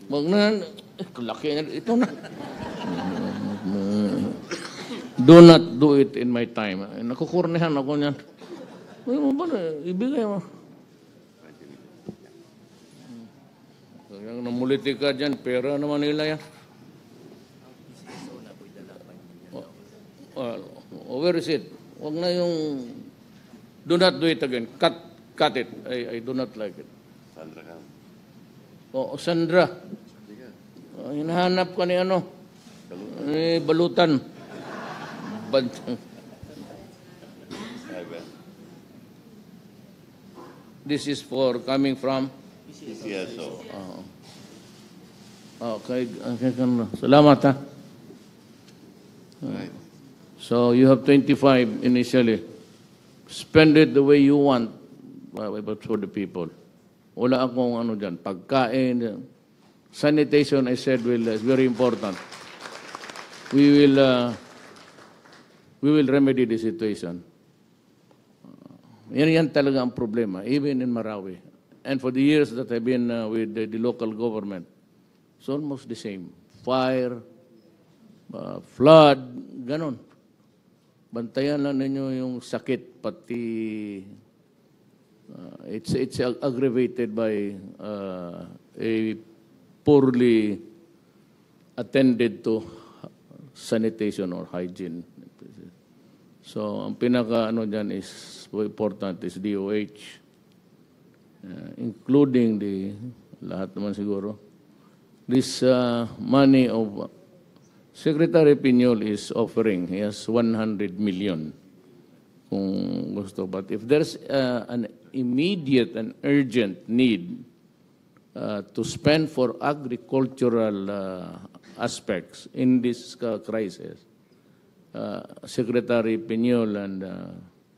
Wag na, laki na, ito na. Do not do it in my time. Nakukurnihan ako niyan. Ay mo ba na, ibigay mo. Yung namuliti ka dyan, pera naman nila yan. Where is it? Wag na yung, do not do it again. Cut it. I do not like it. Sandra ka. Sandra. Hinahanap ka ni ano? Ni Balutan. This is for coming from? PCSO. Okay. Salamat ha. Right. So you have 25 initially. Spend it the way you want. But for the people. Wala akong ano dyan. Pagkain. Sanitation, I said, is very important. We will remedy the situation. Yan talaga ang problema, even in Marawi. And for the years that I've been with the local government, it's almost the same. Fire, flood, ganon. Bantayan lang ninyo yung sakit, pati it's aggravated by a poorly attended to sanitation or hygiene. So, ang pinaka ano dyan is important is DOH, including the lahat naman siguro. This money of Secretary Piñol is offering, he has 100 million kung gusto. But if there's an immediate and urgent need to spend for agricultural aspects in this crisis, Secretary Piñol and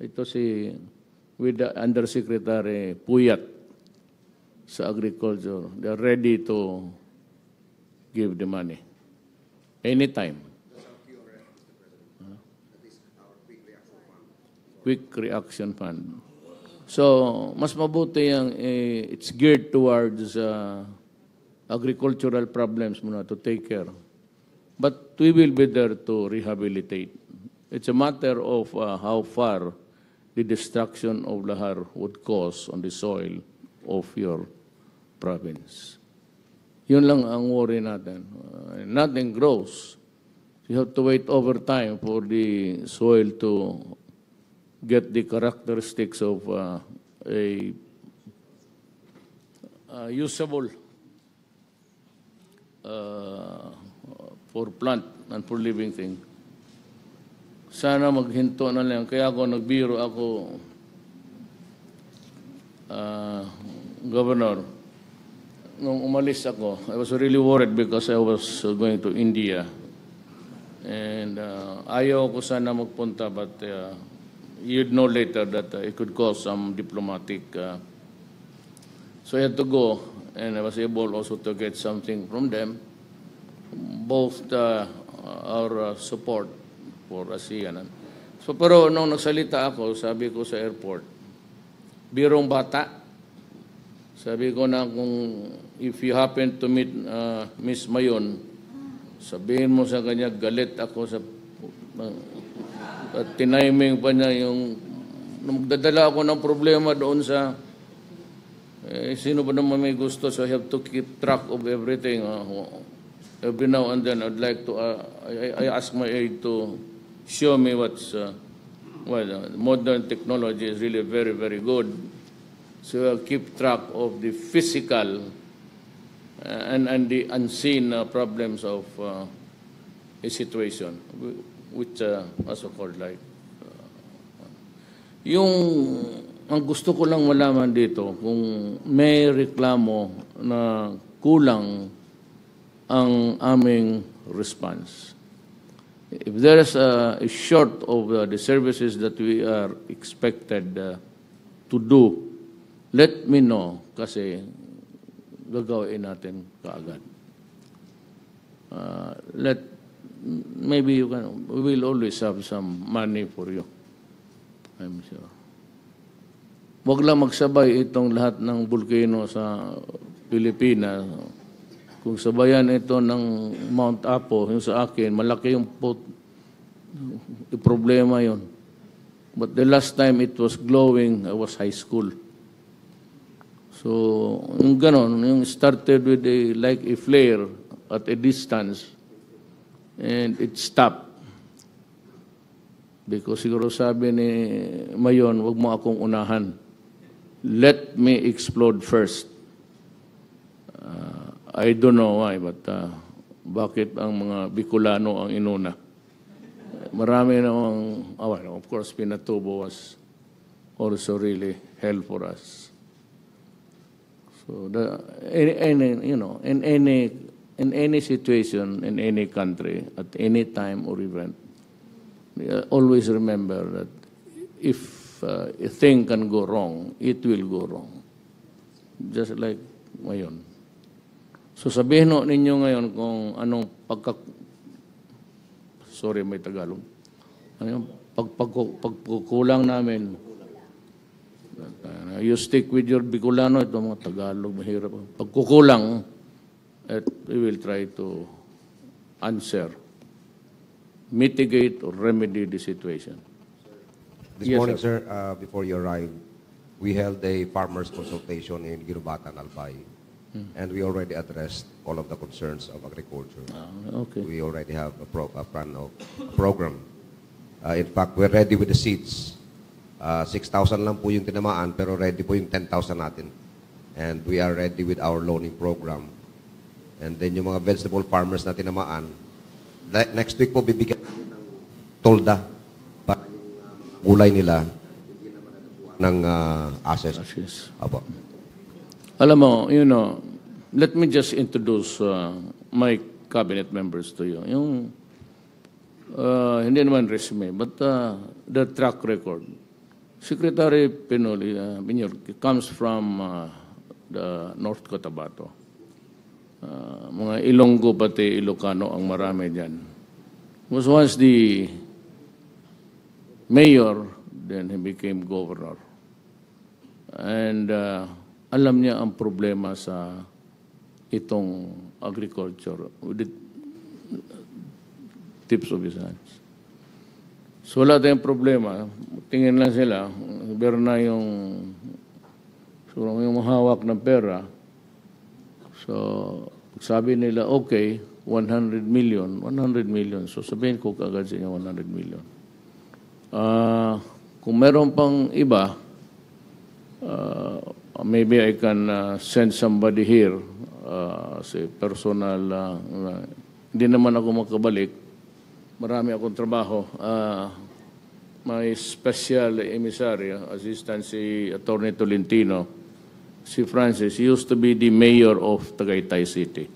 ito si with the Undersecretary Puyat sa Agriculture, they're ready to give the money anytime. Quick Reaction Fund. So, mas mabuti yung it's geared towards agricultural problems muna to take care. But we will be there to rehabilitate. It's a matter of how far the destruction of lahar would cause on the soil of your province. Yun lang ang worry natin. Nothing grows. You have to wait over time for the soil to get the characteristics of a usable for plant and for living thing. Sana maghinto na lang. Kaya ako nagbiro ako, Governor, nung umalis ako, I was really worried because I was going to India. And ayaw ko sana magpunta, but you'd know later that it could cause some diplomatic. So I had to go, and I was able also to get something from them, both our support for ASEAN. So pero nung nagsalita ako, sabi ko sa airport, birong bata, sabi ko na kung if you happen to meet Miss Mayon, sabihin mo sa kanya, galit ako sa at tiniming pa niya yung magdadala ako ng problema doon sa sino ba naman may gusto, so I have to keep track of everything. Every now and then I'd like to I ask my aide to show me what's modern technology is really very, very good. So I'll keep track of the physical and the unseen problems of a situation, which also called like ang gusto ko lang malaman dito kung may reklamo na kulang ang aming response. If there is a short of the services that we are expected to do, let me know kasi gagawin natin kaagad. Maybe we will always have some money for you. I'm sure. Huwag lang magsabay itong lahat ng bulkano sa Pilipinas. Kung sabayan ito ng Mount Apo, yung sa akin, malaki yung problema yon. But the last time it was glowing, I was high school. So, yung ganon, yung started with like a flare at a distance, and it stopped. Because siguro sabi ni Mayon, wag mo akong unahan. Let me explode first. I don't know why, but bakit ang mga Bicolano ang inuna? Marami namang, of course, Pinatubo was also really hell for us. So, in any situation, in any country, at any time or event, always remember that if a thing can go wrong, it will go wrong. Just like ngayon. So sabihin ninyo ngayon kung anong sorry, may Tagalog. Ano yung pagkukulang namin. You stick with your Bicolano, ito mga Tagalog, mahirap. Pagkukulang, we will try to answer, mitigate or remedy the situation. This Yes, morning, sir, before you arrived, we held a farmers consultation in Ginubatan, Albay. And we already addressed all of the concerns of agriculture. Okay. We already have a program. In fact, we're ready with the seeds. 6,000 lang po yung tinamaan, pero ready po yung 10,000 natin. And we are ready with our loaning program. And then yung mga vegetable farmers na tinamaan, next week po bibigyan ng tolda para yung gulay nila hindi naman ng assets. Yes. Apo. Alam mo, let me just introduce my cabinet members to you. Yung, hindi naman resume, but the track record. Secretary Pinoli, comes from the North Cotabato. Mga Ilonggo pati Ilocano ang marami dyan. Was once the mayor, then he became governor. And alam niya ang problema sa itong agriculture with the tips of his hands. So wala tayong problema. Tingin lang sila, meron na yung mahawak ng pera. So sabi nila, okay, 100 million. So sabihin ko kagad sa inyo 100 million. Kung meron pang iba, maybe I can send somebody here as a personal, hindi naman ako makabalik. Marami akong trabaho. My special emissary, assistant si Attorney Tolentino, si Francis, he used to be the mayor of Tagaytay City.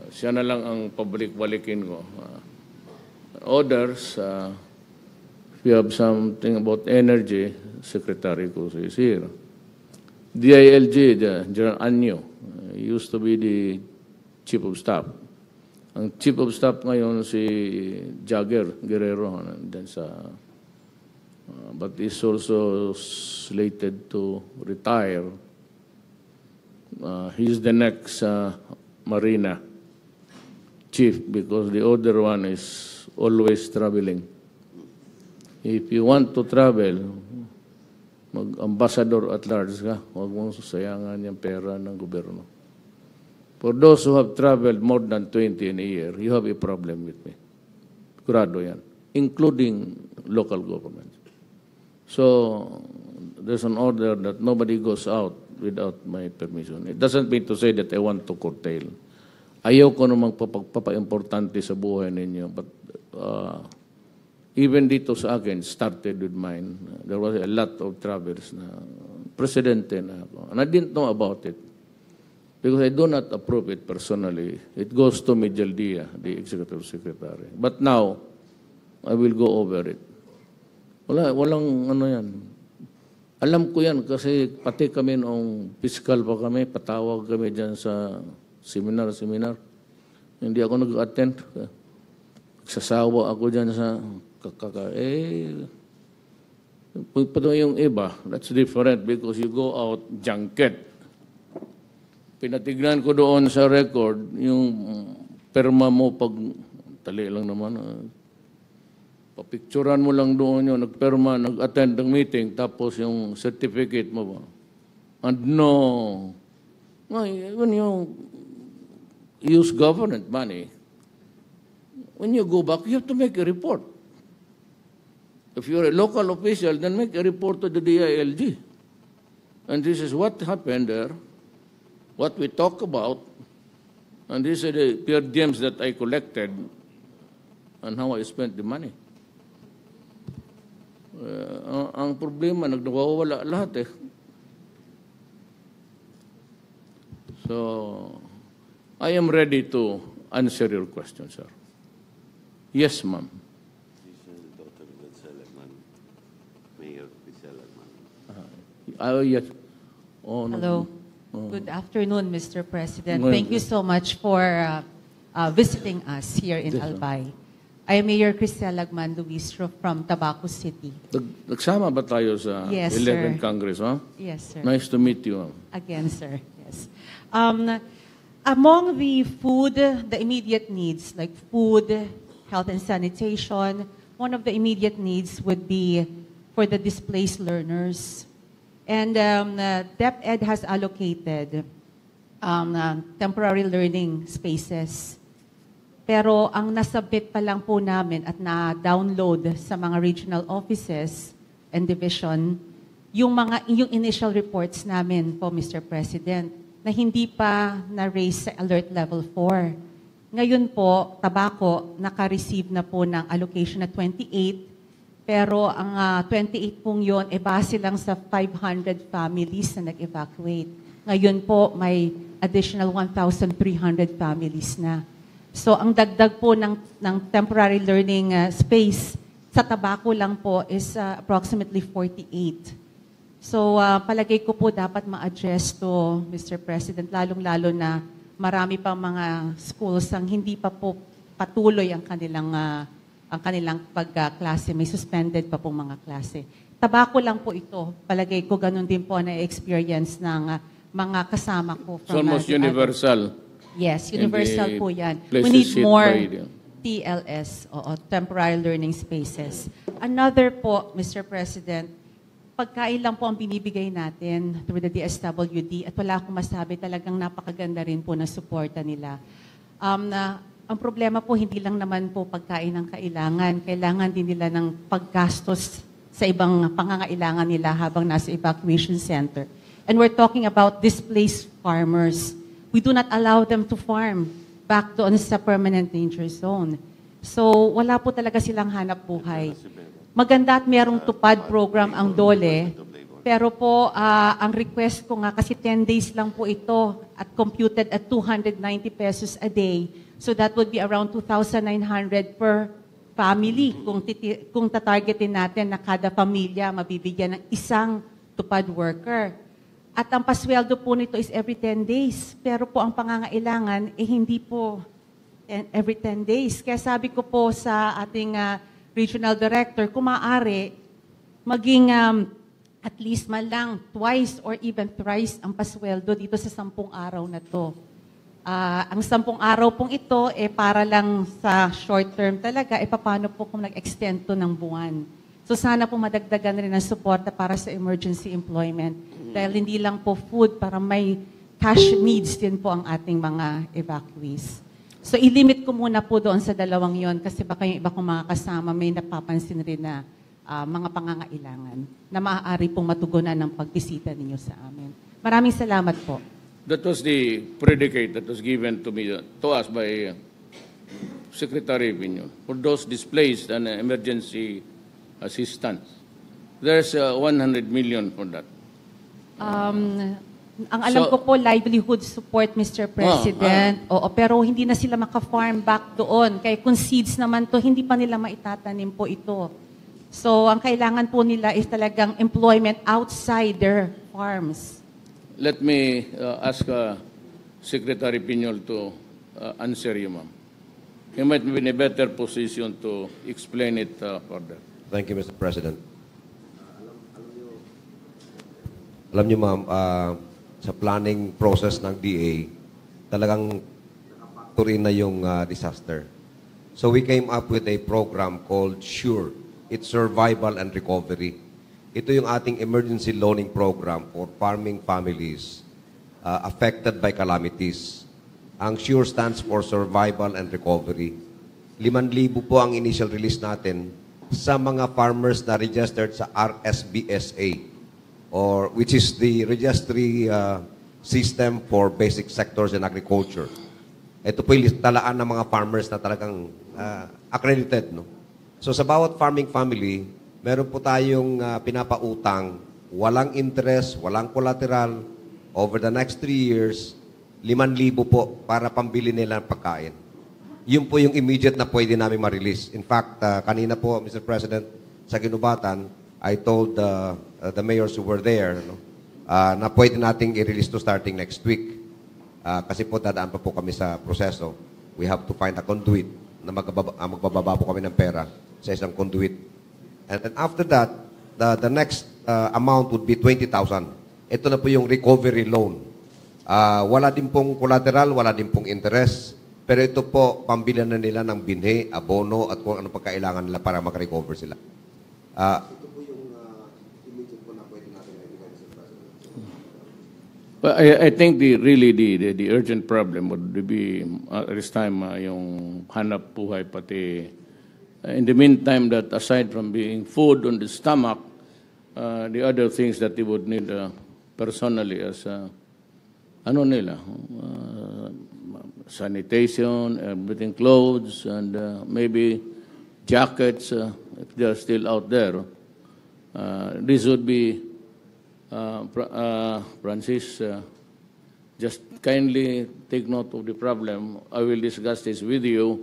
Siya na lang ang pabalik-balikin ko. Others, if you have something about energy, secretary ko is here. DILG, General Anyo, used to be the chief of staff. Ang chief of staff ngayon si Jagger Guerrero, but is also slated to retire. He's the next Marina chief because the other one is always traveling. If you want to travel, mag-ambassador at large ka, huwag mong susayangan yung pera ng gobyerno. For those who have traveled more than 20 in a year, you have a problem with me. Kurado yan, including local governments. So, there's an order that nobody goes out without my permission. It doesn't mean to say that I want to curtail. Ayaw ko namang papa-importante sa buhay ninyo, but even dito sa akin, started with mine. There was a lot of travels na presidente na ako. And I didn't know about it because I do not approve it personally. It goes to Medial Dia, the executive secretary. But now, I will go over it. Walang ano yan. Alam ko yan kasi pati kami noong fiscal pa kami, patawag kami dyan sa seminar. Hindi ako nag-attend. Sasawa ako dyan sa yung iba, that's different because you go out junket. pinatignan ko doon sa record, yung perma mo pag, tali lang naman, papicturan mo lang doon yun, nagperma, nag-attend ng meeting, tapos yung certificate mo ba? And no, when you use government money, when you go back, you have to make a report. If you're a local official, then make a report to the DILG. And this is what happened there, what we talk about, and these are the pure gems that I collected and how I spent the money. Ang problema, nagwawala lahat eh. So, I am ready to answer your question, sir. Yes, ma'am. This is the daughter of Selagman, Mayor Selagman. Yes. Oh, no. Hello. Good afternoon, Mr. President. Well, Thank you so much for visiting us here in Yes, Albay. I am Mayor Crisela Lagman Luistro from Tabaco City. Nagsama ba tayo sa Yes, 11th sir. Congress, ha? Yes, sir. Nice to meet you, ma'am. Again, sir. Yes. Among the food, the immediate needs, like food, health and sanitation, one of the immediate needs would be for the displaced learners. And DepEd has allocated temporary learning spaces. Pero ang nasubmit pa lang po namin at na-download sa mga regional offices and division, yung initial reports namin po, Mr. President, na hindi pa na-raise sa alert level 4. Ngayon po, Tabaco, naka-receive na po ng allocation na 28, pero ang 28 pong yun, base lang sa 500 families na nag-evacuate. Ngayon po, may additional 1,300 families na. So, ang dagdag po ng temporary learning space sa Tabaco lang po is approximately 48. So, palagay ko po dapat ma-address to, Mr. President, lalong-lalo na marami pang mga schools ang hindi pa po patuloy ang kanilang pagklase. May suspended pa pong mga klase. Tabaco lang po ito. Palagay ko ganun din po na experience ng mga kasama ko. It's almost universal. Yes, universal po yan. places We need hit more by the- TLS, temporary learning spaces. Another po, Mr. President, pagkain lang po ang binibigay natin through the DSWD at wala akong masabi, talagang napakaganda rin po na suporta nila. Ang problema po, hindi lang naman po pagkain ang kailangan. Kailangan din nila ng paggastos sa ibang pangangailangan nila habang nasa evacuation center. And we're talking about displaced farmers. We do not allow them to farm back doon sa permanent danger zone. So, wala po talaga silang hanap buhay. Maganda at merong tupad program ang DOLE, pero po, ang request ko nga, kasi 10 days lang po ito at computed at 290 pesos a day. So that would be around 2,900 per family kung tatargetin natin na kada pamilya mabibigyan ng isang tupad worker. At ang pasweldo po nito is every 10 days. Pero po ang pangangailangan, hindi po every 10 days. Kaya sabi ko po sa ating regional director, kung maaari, maging at least man lang twice or even thrice ang pasweldo dito sa 10 araw na to. Ang 10 araw pong ito, para lang sa short term talaga, paano po kung nag-extend to ng buwan. So sana po madagdagan rin ang suporta para sa emergency employment. Dahil hindi lang po food, para may cash needs din po ang ating mga evacuees. So ilimit ko muna po doon sa dalawang yon kasi baka yung iba kong mga kasama may napapansin rin na mga pangangailangan na maaari pong matugunan ng pagbisita ninyo sa amin. Maraming salamat po. That was the predicate that was given to me, to us by Secretary Pinyon for those displaced and emergency assistance. There's 100 million for that. Ang alam ko po, livelihood support, Mr. President. Oo, pero hindi na sila maka-farm back doon. Kaya kung seeds naman to, hindi pa nila maitatanim po ito. So, ang kailangan po nila is talagang employment outside their farms. Let me ask Secretary Piñol to answer you, ma'am. He might be in a better position to explain it further. Thank you, Mr. President. Alam niyo, ma'am, sa planning process ng DA, talagang tuloy na yung disaster. So we came up with a program called SURE. It's Survival and Recovery. Ito yung ating emergency loaning program for farming families affected by calamities. Ang SURE stands for Survival and Recovery. 5,000 po ang initial release natin sa mga farmers na registered sa RSBSA, or which is the registry system for basic sectors in agriculture. Ito po yung talaan ng mga farmers na talagang accredited. No? So sa bawat farming family, meron po tayong pinapautang, walang interest, walang collateral, over the next 3 years, 5,000 po para pambili nila ng pagkain. Yun po yung immediate na pwede namin ma-release. In fact, kanina po, Mr. President, sa Ginubatan, I told the mayors who were there na pwede nating i-release to starting next week. Kasi po dadaan pa po kami sa proseso. We have to find a conduit na magbababa po kami ng pera sa isang conduit. And then after that, the next amount would be 20,000. Ito na po yung recovery loan. Wala din pong collateral, wala din pong interest. Pero ito po, pambilan na nila ng binhi, abono, at kung ano pagkailangan nila para mag-recover sila. Ito po yung immediate po na pwede natin ibigay, Mr. President. But I think the urgent problem would be at this time yung hanap buhay pati. In the meantime, that aside from being food on the stomach, the other things that they would need personally as ano nila, sanitation, everything, clothes, and maybe jackets if they are still out there. This would be, Francis, just kindly take note of the problem. I will discuss this with you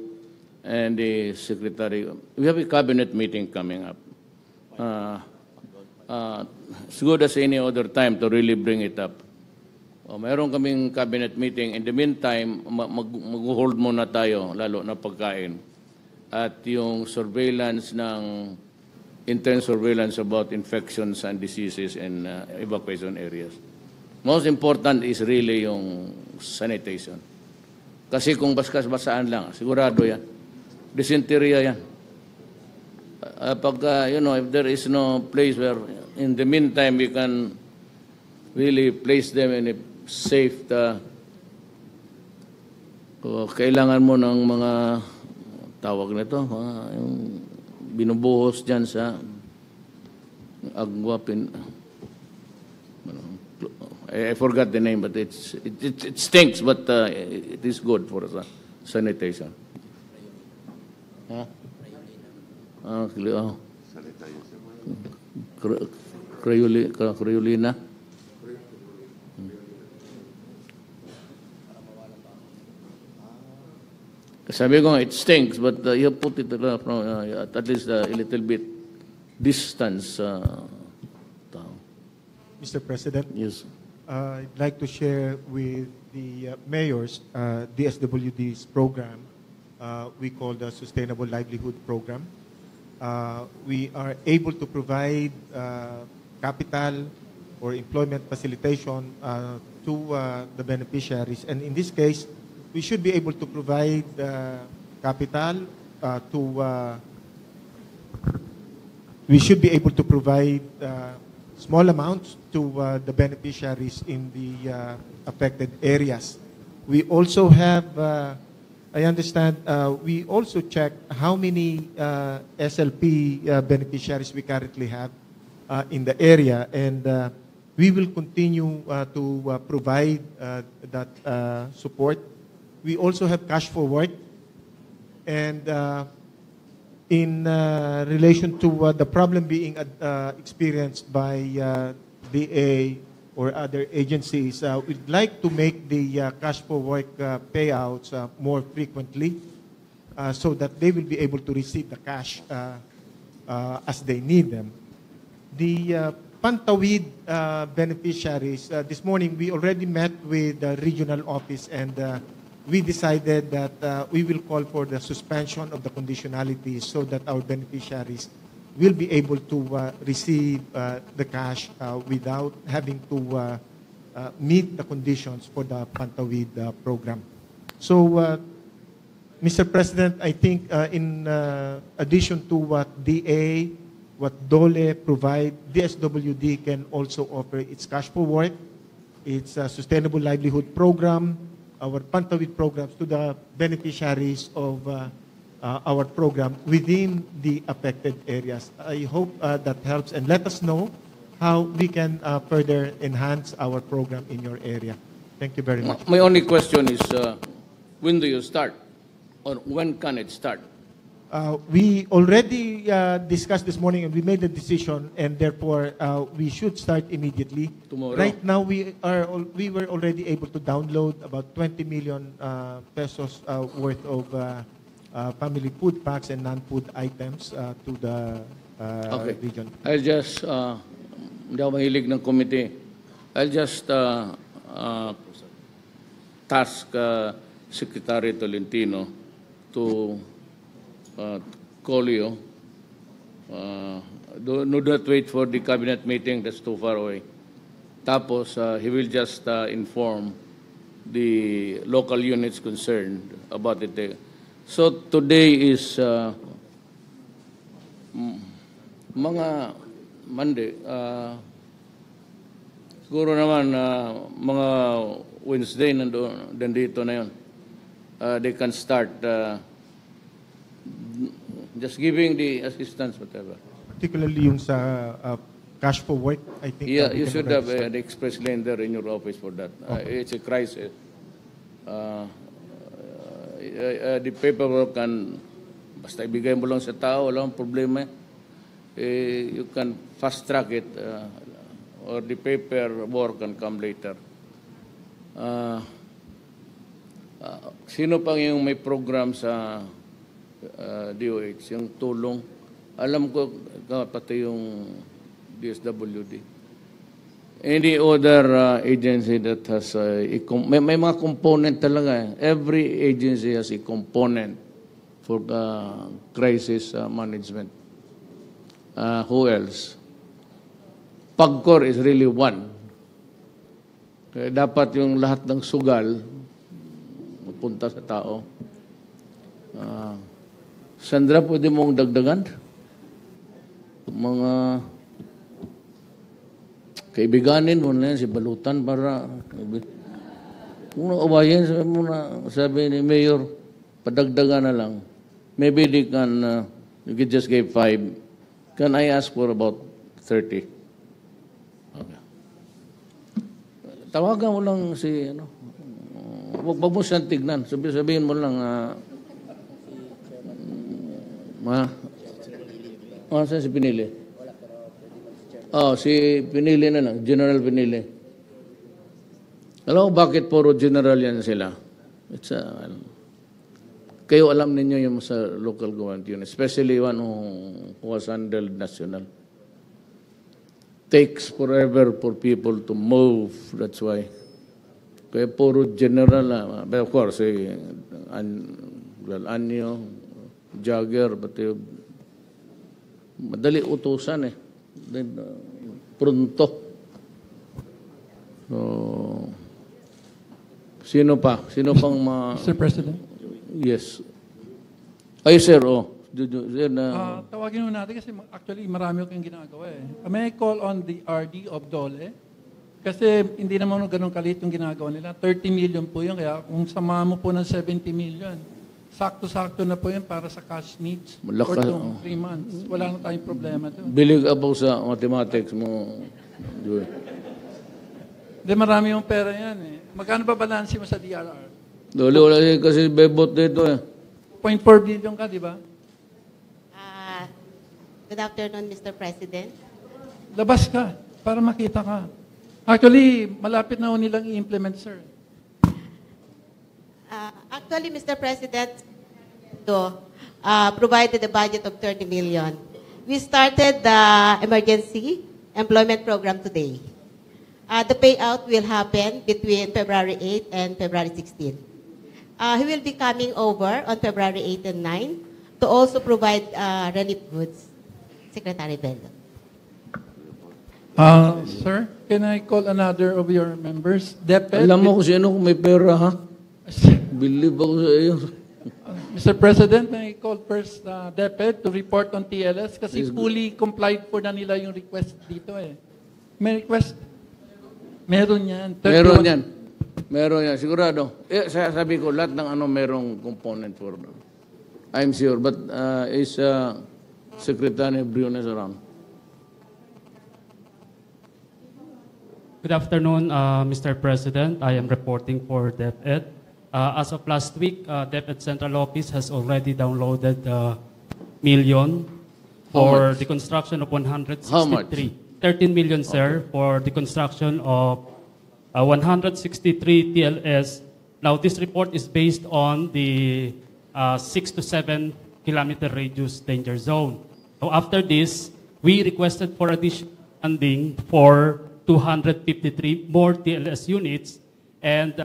and the secretary. We have a cabinet meeting coming up. As good as any other time to really bring it up. Mayroon kaming cabinet meeting. In the meantime, mag-hold muna tayo, lalo na pagkain. At yung surveillance ng intense surveillance about infections and diseases in evacuation areas. Most important is really yung sanitation. Kasi kung baskas-basaan lang, sigurado yan. Dysentery yan. Pagka, if there is no place where in the meantime we can really place them in a safe, kailangan mo ng mga tawag nito, yung binubuhos dyan sa agwa, I forgot the name, but it stinks, but it is good for sanitation. Cryolina. Sabi ko, it stinks, but you put it at least a little bit distance. Mr. President, Yes. I'd like to share with the mayors DSWD's program we call the Sustainable Livelihood Program. We are able to provide capital or employment facilitation to the beneficiaries. And in this case, we should be able to provide capital we should be able to provide small amounts to the beneficiaries in the affected areas. We also have, I understand, we also check how many SLP beneficiaries we currently have in the area, and we will continue to provide that support. We also have cash forward, and in relation to the problem being experienced by DA or other agencies, we'd like to make the cash forward payouts more frequently so that they will be able to receive the cash as they need them. The Pantawid beneficiaries, this morning we already met with the regional office, and we decided that we will call for the suspension of the conditionalities so that our beneficiaries will be able to receive the cash without having to meet the conditions for the Pantawid program. So, Mr. President, I think in addition to what DA, what DOLE provide, DSWD can also offer its cash for work, its sustainable livelihood program, our Pantawid programs to the beneficiaries of our program within the affected areas. I hope that helps, and let us know how we can further enhance our program in your area. Thank you very much. My only question is, when do you start? Or when can it start? We already discussed this morning and we made the decision, and therefore we should start immediately. Tomorrow? Right now, we were already able to download about 20 million pesos worth of family food packs and non-food items to the region. I'll just, hindi ako mahilig ng committee. I'll just task Secretary Tolentino to call you. Do not wait for the cabinet meeting, that's too far away. Tapos, he will just inform the local units concerned about it. So today is mga Monday. Siguro naman mga Wednesday nandito na yun. They can start just giving the assistance, whatever. Particularly yung sa cash for work, I think. Yeah, you should have the express lane there in your office for that. It's a crisis. The paperwork can, basta ibigay mo lang sa tao, walang problema. You can fast track it, or the paperwork can come later. Sino pang yung may program sa DOH, yung tulong? Alam ko, pati yung DSWD. Any other agency that has may mga component talaga. Every agency has a component for crisis management. Who else? PAGCOR is really one. Kaya dapat yung lahat ng sugal mapunta sa tao. Sandra, pwede mong dagdagan? Mga kaibiganin mo na yan, si Balutan para kung nakabayan, sabi ni Mayor, padagdagan na lang. Maybe they can, you can just give 5. Can I ask for about 30? Okay. Tawagan mo lang si, wag mo siyang tignan. Sabihin mo lang, saan si Pinili? Si Pinili na lang, General Pinili. Alam mo bakit puro general yan sila? It's kayo alam ninyo yung sa local government unit, especially one who was handled national. Takes forever for people to move, that's why. Kaya puro general, but of course, Anyo, Jagger, but madali utusan Then, pronto. So, sino pa? Sino pang Mr. President? Yes. Ay, sir, Tawagin mo natin kasi actually marami kang ginagawa May I call on the RD of DOLE? Kasi hindi naman ganun kalit yung ginagawa nila. 30 million po yun. Kaya kung sama mo po ng 70 million, sakto-sakto na po yun para sa cash needs for 3 months. Wala na tayong problema doon. Bilig about sa mathematics mo. Hindi, marami yung pera yan Magkano ba balansi mo sa DRR? Wala kasi bebot dito 0.4 billion ka, di ba? Good afternoon, Mr. President. Labas ka para makita ka. Actually, malapit na nilang i-implement, sir. Actually, Mr. President, provided a budget of 30 million. We started the emergency employment program today. The payout will happen between February 8 and February 16. He will be coming over on February 8 and 9 to also provide relief goods, Secretary Bello. Sir, can I call another of your members? DepEd. Alam mo kung sino kung may pera, ha? Believe ako sa iyo. Mr. President, may I call first DepEd to report on TLS kasi fully complied po na nila yung request dito eh. May request? Meron yan. 31 Meron yan. Meron yan. Sigurado. Sabi ko, lahat ng ano merong component for I'm sure. But is Secretary Briones around? Good afternoon, Mr. President. I am reporting for DepEd. As of last week, DepEd Central Office has already downloaded million for the construction of 163. How much? 13 million, sir, for the construction of 163 TLS. Now, this report is based on the 6 to 7 kilometer radius danger zone. So after this, we requested for additional funding for 253 more TLS units. And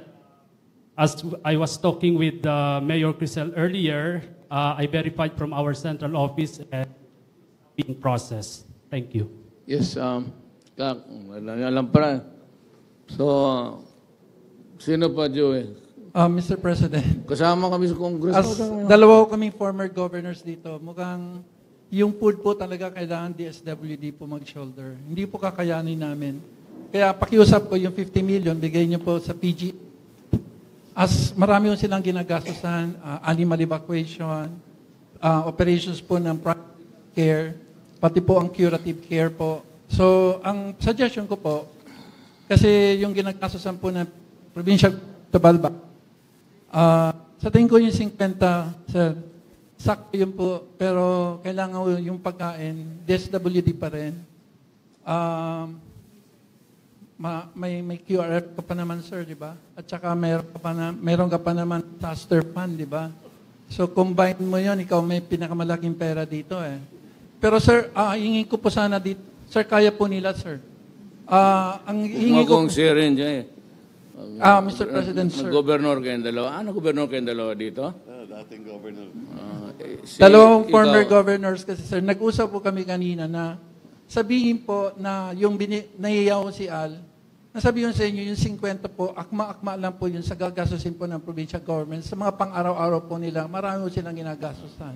as I was talking with Mayor Crisel earlier, I verified from our central office and being processed. Thank you. Yes, alam pa. So, sino pa, Joey? Mr. President, Kasama kami sa Congress. dalawa ko kaming former governors dito. Mukhang yung food po talaga kailangan DSWD po mag-shoulder. Hindi po kakayanin namin. Kaya pakiusap ko yung 50 million, bigay niyo po sa PG. As marami yung silang ginagastosan, animal evacuation, operations po ng primary care, pati po ang curative care po. So, ang suggestion ko po, kasi yung ginagastosan po ng Provincial Tabalba, sa tingin ko yung 50, sir, sakto yun po, pero kailangan yung pagkain, DSWD pa rin. May QRF ka pa naman, sir, di ba? At saka meron ka pa naman disaster fund, di ba? So, combine mo yun, ikaw may pinakamalaking pera dito eh. Pero sir, hingin ko po sana dito, sir, kaya po nila, sir. Ang hingin ko... Kung sharing dyan eh. Mr. President, sir. Governor kayong dalawa. Ano governor kayong dalawa dito? Dating governor. Dalawang former governors kasi, sir, nag-usap po kami kanina na sabihin po na yung naiyaw si Al, nasabihin sa inyo yung 50 po, akma-akma lang po yun sa gagastusin po ng provincial government. Sa mga pang-araw-araw po nila, marami po silang ginagastusan.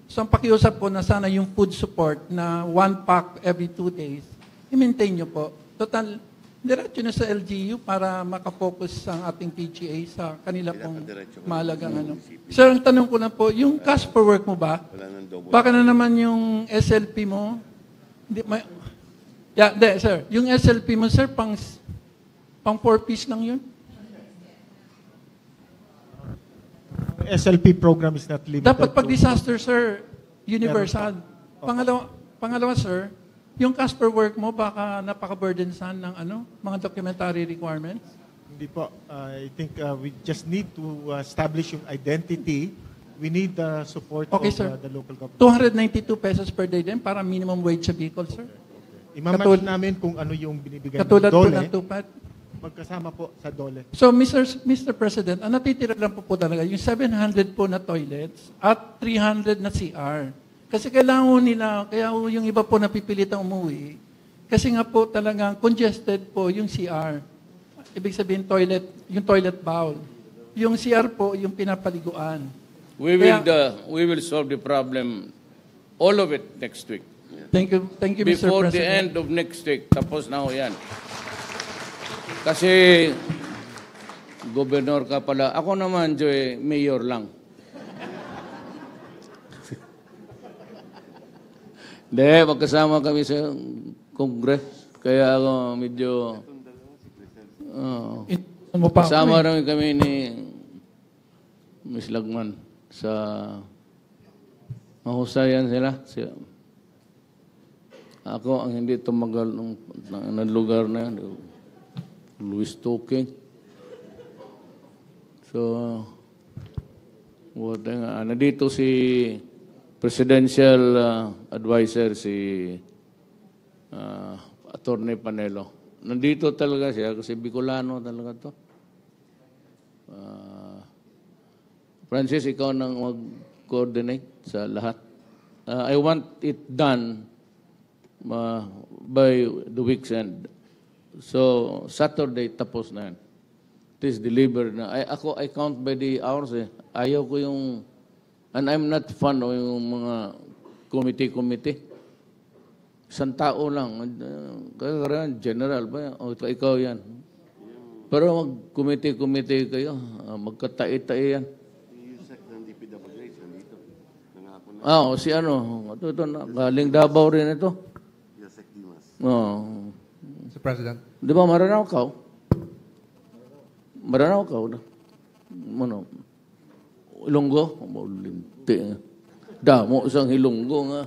So ang pakiusap po na sana yung food support na 1 pack every 2 days, i-maintain nyo po. Total, diretso na sa LGU para makafocus ang ating PGA sa kanila pong mahalagang ano. Sir, ang tanong ko na po, yung cash for work mo ba? Baka na naman yung SLP mo? Sir. Yung SLP mo, sir, pang 4-piece lang yun? SLP program is not limited. Dapat pag disaster, sir, universal. Pangalawa, sir, yung cash per work mo, baka napaka-burdensome ng mga documentary requirements? Hindi po. I think we just need to establish yung identity. We need the support of the local government. 292 pesos per day din para minimum wage sa Bicol, sir. Imamatch namin kung ano yung binibigay ng Katulad po DOLE. ng tupat. Magkasama po sa DOLE. So, Mr. President, ang natitira lang po talaga, yung 700 po na toilets at 300 na CR. Kasi kailangan nila, kaya yung iba po napipilitang umuwi, kasi nga po talagang congested po yung CR. Ibig sabihin yung toilet bowl. Yung CR po, yung pinapaliguan. We will solve the problem, all of it, next week. Thank you, Mr. Before President. the end of next week, tapos na ho yan. Kasi, gobernador ka pala. Ako naman, Joy, mayor lang. Hindi, magkasama kami sa Congress. Kaya ako medyo... kasama rin kami ni Ms. Lagman sa... Mahusayan sila. Ako ang hindi tumagal ng lugar na yan. Louis Toking. So, nandito si Presidential Advisor, si Attorney Panelo. Nandito talaga siya kasi Bicolano talaga to. Francis, ikaw nang mag-coordinate sa lahat. I want it done by the week's end. So, Saturday, tapos na yan. It is delivered na. I count by the hours eh. Ayaw ko yung, and I'm not fan o yung mga committee. Isang tao lang. Kaya general ba yan? O ikaw yan. Pero mag-committee kayo. Magkatai-tai yan. Yung sec ng DPWH nandito. Nangako na. O si ano. Ito na. Galing Davao rin ito. Yung sec Dimas. Oo. Mr. President. Di ba maranaw ka? Maranaw ka? Ano? Ilonggo? Linti. Damo isang Ilonggo nga.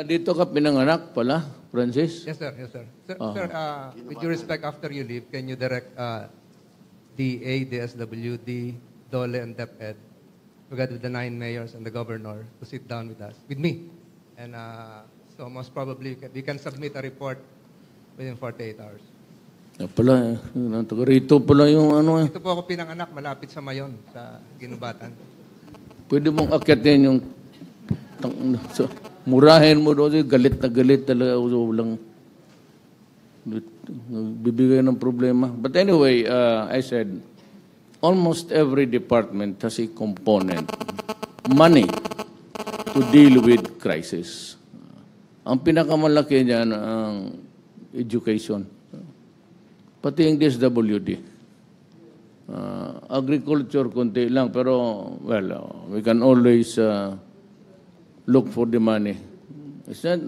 Dito ka pinanganak pala, Francis? Yes, sir. Yes, sir. Sir, with due respect, after you leave, can you direct DA, DSWD, DOLE, and DepEd, together with the 9 mayors and the governor, to sit down with us, with me. And so most probably, we can submit a report within 48 hours. Pala, rito pala yung ano eh. Ito po ako pinanganak, malapit sa Mayon, sa Ginubatan. Pwede mong akyatin yung murahin mo doon, galit na galit talaga, walang bibigay ng problema. But anyway, I said, almost every department has a component, money, to deal with crisis. Ang pinakamalaki niyan, ang education. Pati yung DSWD. Agriculture, konti lang, pero, well, we can always look for the money. It's not,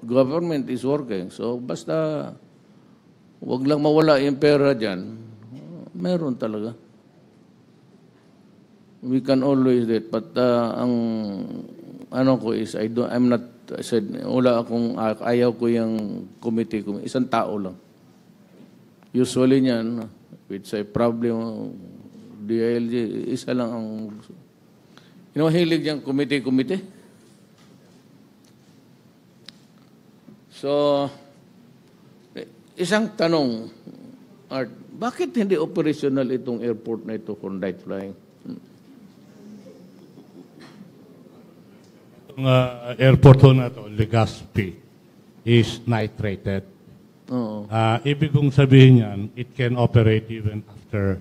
government is working. So, basta, wag lang mawala yung pera dyan. Meron talaga. We can always do it. But, ang, ano ko is, I said, wala akong, ayaw ko yung committee. Isang tao lang. Usually niyan, it's a problem, DILG, isa lang ang, hilig niyang committee. So, isang tanong, Art, bakit hindi operational itong airport na ito for night flying? Itong airport ho na ito, Legazpi, is night rated. Oo. Ibig kong sabihin yan, it can operate even after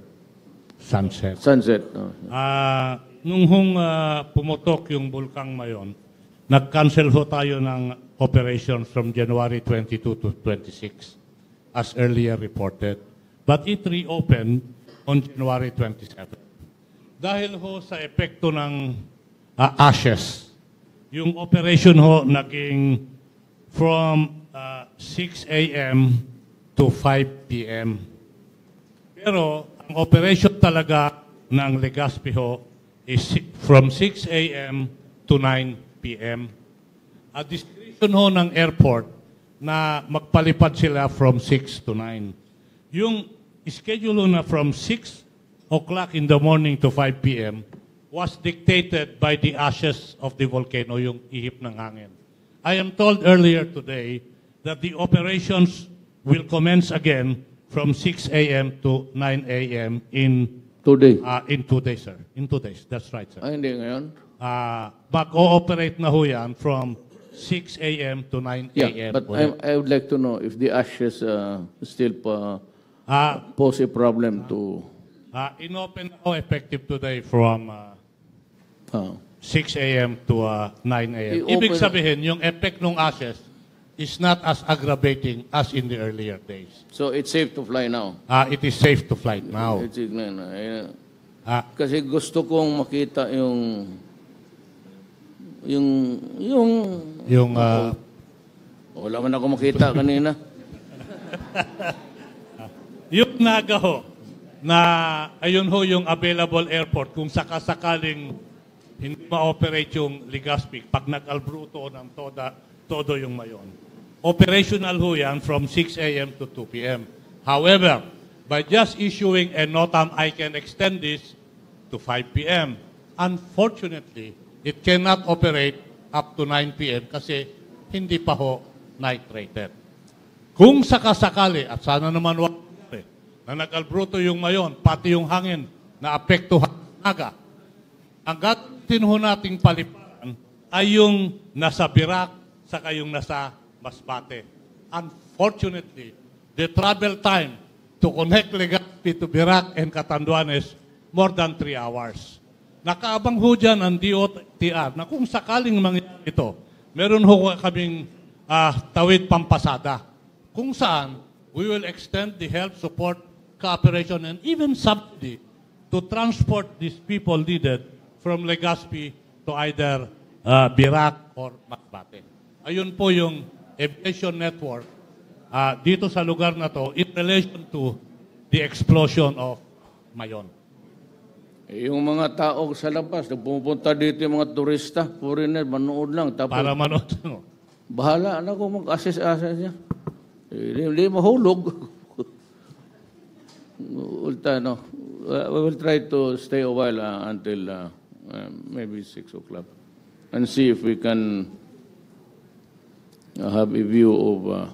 sunset. Sunset. Nung pumutok yung Bulkang Mayon, nag-cancel ho tayo ng operations from January 22 to 26, as earlier reported. But it reopened on January 27. Dahil ho sa epekto ng ashes, yung operation ho naging from 6 a.m. to 5 p.m. Pero ang operation talaga ng Legazpi ho is from 6 a.m. to 9 p.m. A discretion ho ng airport na magpalipad sila from 6 to 9. Yung schedule na from 6 o'clock in the morning to 5 p.m. was dictated by the ashes of the volcano, yung ihip ng hangin. I am told earlier today that the operations will commence again from 6 a.m. to 9 a.m. in 2 days. in 2 days, sir. In 2 days. That's right, sir. Hindi ngayon? Mag-ooperate na ho yan from 6 a.m. to 9 Yeah, a.m. but I would like to know if the ashes still pose a problem to... Inopen ho effective today from 6 a.m. to 9 a.m. Ibig sabihin, yung effect ng ashes is not as aggravating as in the earlier days. So it's safe to fly now? It is safe to fly now. Kasi gusto kong makita yung wala man ako makita kanina. Yung Naga ho, na ayun ho yung available airport kung sakasakaling hindi ma-operate yung Legazpi pag nag-albruto ng todo yung Mayon. Operational ho yan from 6 a.m. to 2 p.m. However, by just issuing a NOTAM, I can extend this to 5 p.m. Unfortunately, it cannot operate up to 9 p.m. kasi hindi pa ho night rated. Kung sakasakali, at sana naman na nag-albruto yung Mayon, pati yung hangin na apektuhan Naga, ang gagawin ho nating paliparan ay yung nasa Birac saka yung nasa Masbate. Unfortunately, the travel time to connect Legazpi to Birac and Catanduanes more than 3 hours. Nakaabang ho dyan ang DOTR na kung sakaling mangyari ito, meron ho kaming tawid pampasada kung saan we will extend the help, support, cooperation, and even subsidy to transport these people needed from Legazpi to either Birac or Masbate. Ayun po yung aviation network dito sa lugar na to in relation to the explosion of Mayon. Yung mga tao sa labas, pumunta dito yung mga turista, foreigner, manood lang. Tapos, Para manood. No? bahala na ako mag-assess niya. Hindi mahulog. We will try to stay a while until maybe 6 o'clock and see if we can have a view of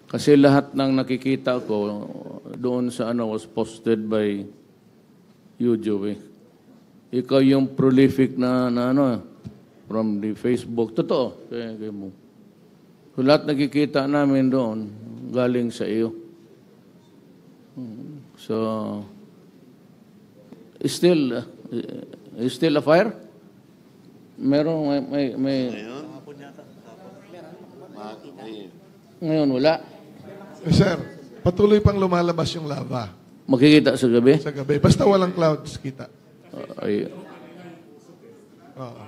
kasi lahat ng nakikita ko doon sa was posted by you, Joey. Ikaw yung prolific na from the Facebook. Totoo. Kaya mo. So, lahat nakikita namin doon galing sa iyo. So, is still a fire? Meron, may ngayon wala. Sir, patuloy pang lumalabas yung lava. Makikita sa gabi? Sa gabi. Basta walang clouds kita. Oo.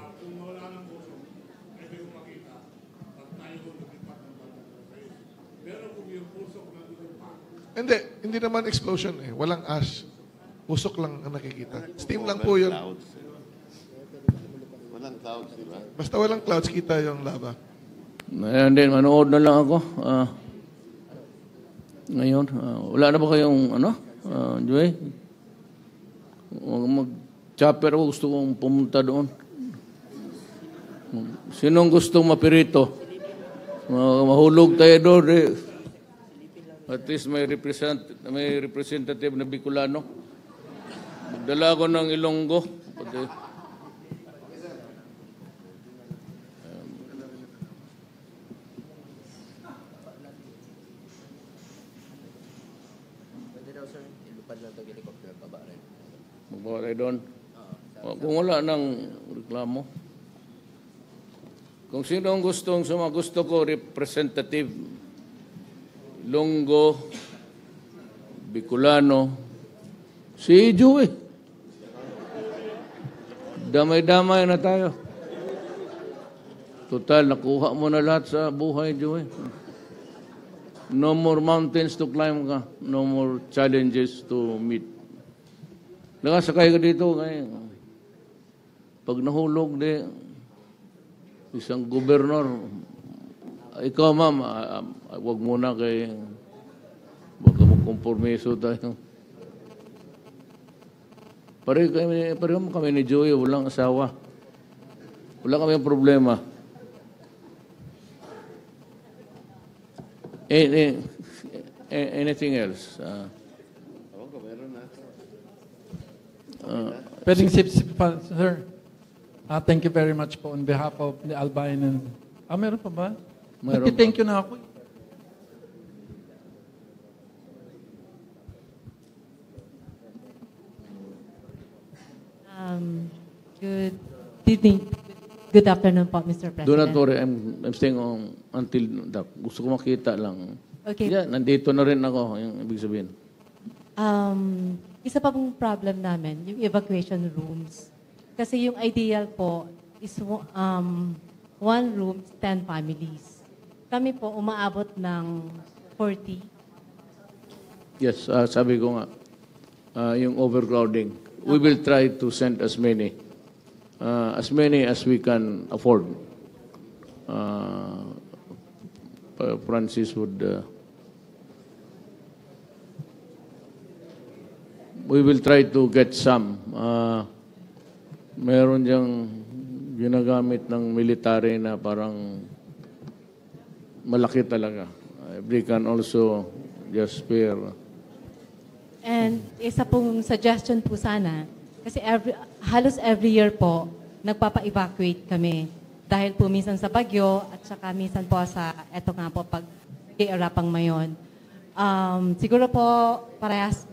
Hindi naman explosion eh. Walang ash. Usok lang ang nakikita. Steam lang po yun. Walang clouds, di ba? Basta walang clouds, kita yung lava. And then, manood na lang ako. Ngayon, wala na ba kayong, Joey? Mag-chopper ako, gusto kong pumunta doon. Sinong gustong mapirito? Mahulog tayo doon. At least may representative na Bicolano. Magdala ko ng Ilonggo. Magbawa tayo doon. Kung wala ng reklamo. Kung sino ang gusto ko, representative, Ilonggo, Bicolano, si Joey. Damay-damay na tayo. Total, nakuha mo na lahat sa buhay, Joey. No more mountains to climb ka. No more challenges to meet. Nakasakay ka dito ngayon. Pag nahulog, isang gobernador, ikaw, ma'am, wag muna kay wag mo kompromiso tayo. Pareho kami ni Joey, walang asawa. Wala kami problema. Anything else? Pwedeng sip-sip pa, sir. Thank you very much po on behalf of the Albayan. Meron pa ba? Meron Thank you na ako. Good evening. Good afternoon po, Mr. President. Do not worry, I'm staying on until gusto ko makita lang. Okay. Yeah, nandito na rin ako, yung ibig sabihin. Isa pa pong problem namin, yung evacuation rooms. Kasi yung ideal po is one room, 10 families. Kami po umaabot ng 40. Yes, sabi ko nga, yung overcrowding. We will try to send as many as we can afford. Francis would... we will try to get some. Meron diyang ginagamit ng military na parang malaki talaga. They can also just spare. And isa pong suggestion po sana, Kasi halos every year po, nagpapa-evacuate kami. Dahil po minsan sa bagyo at saka minsan po sa, eto nga po, pag Arapang Mayon. Siguro po, parehas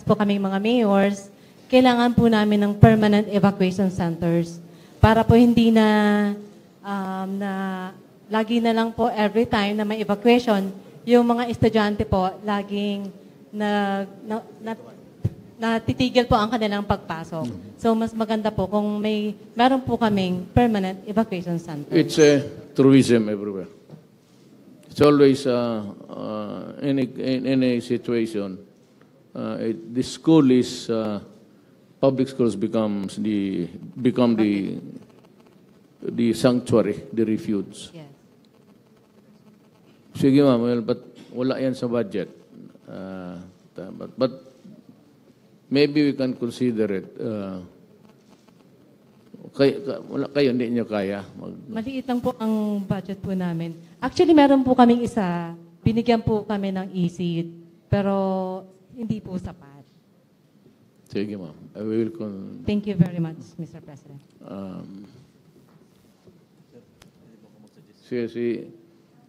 po kaming mga mayors, kailangan po namin ng permanent evacuation centers para po hindi na lagi na lang po every time na may evacuation, yung mga estudyante po laging natitigil po ang kanilang pagpasok. So mas maganda po kung meron po kaming permanent evacuation center. It's a truism everywhere. It's always in any situation. The school is public schools become the sanctuary, the refuge. Yes. Sige ma'am, well, but wala yan sa budget. But maybe we can consider it. Kayo hindi nyo kaya. Maliit lang po ang budget po namin. Actually, meron po kaming isa. Binigyan po kami ng ESEED, pero hindi po sapat. Sige ma'am. I will Thank you very much, Mr. President.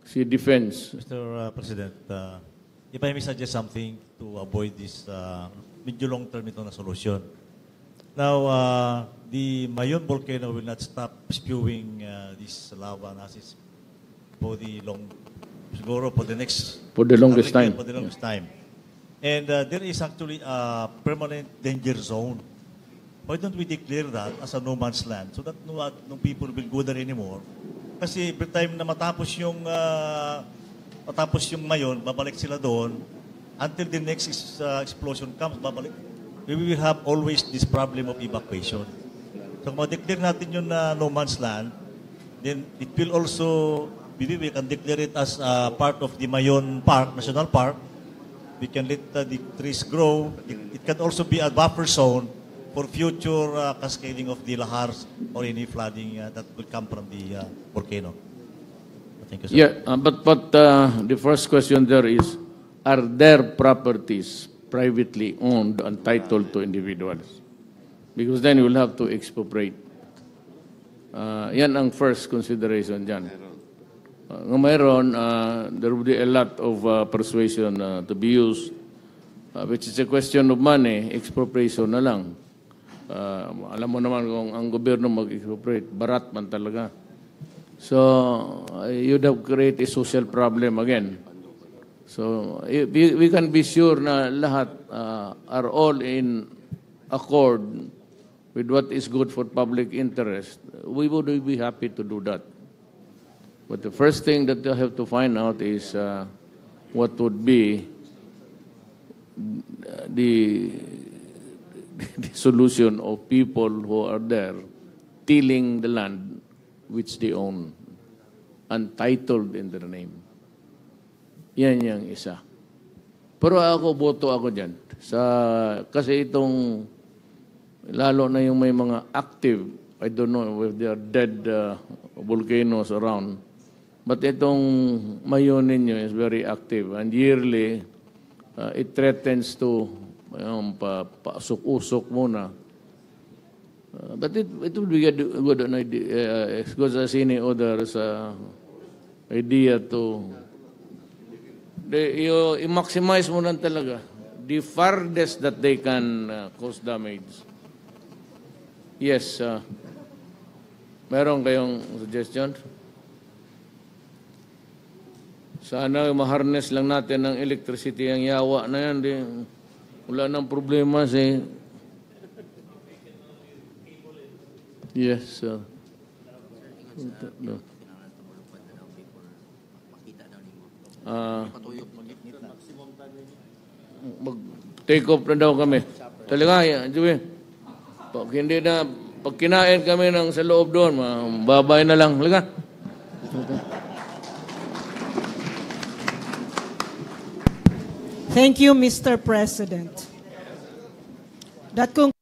si Defense. Mr. President, if I may suggest something to avoid this medyo long-term ito na solution. Now, the Mayon volcano will not stop spewing this lava and acids for the longest time. For the longest time. And there is actually a permanent danger zone. Why don't we declare that as a no man's land so that no people will go there anymore? Kasi every time na matapos yung Mayon, babalik sila doon. Until the next explosion comes, babalik. We will have always this problem of evacuation. So kung ma-declare natin yung no man's land, then it will also, maybe we can declare it as part of the Mayon Park, National Park. We can let the trees grow. It can also be a buffer zone for future cascading of the lahars or any flooding that will come from the volcano. Thank you, sir. Yeah, but the first question there is, are there properties privately owned and titled to individuals? Because then you will have to expropriate. Yan ang first consideration dyan. Mayroon, there will be a lot of persuasion to be used, which is a question of money, expropriation na lang. Alam mo naman kung ang gobyerno mag-expropriate, barat man talaga. So, you'd have created a social problem again. So, we can be sure na lahat are all in accord with what is good for public interest. We would be happy to do that. But the first thing that you have to find out is what would be the solution of people who are there tilling the land which they own, untitled in their name. Yan yung isa. Pero boto ako dyan. Kasi itong, lalo na yung may mga active, I don't know if there are dead volcanoes around, but itong Mayon ninyo is very active. And yearly, it threatens to pausok-usok muna. But it would be a good idea, as good as any other's idea to i-maximize mo lang talaga the farthest that they can cause damage. Yes, meron kayong suggestion? Sana ma-harness lang natin ng electricity ang yawa na yan. Wala nang problema si... Yes, sir. No. Mag-take off na daw kami. Talaga, Joey. Pag kinain kami sa loob doon, babay na lang. Talaga. Thank you, Mr. President. That concludes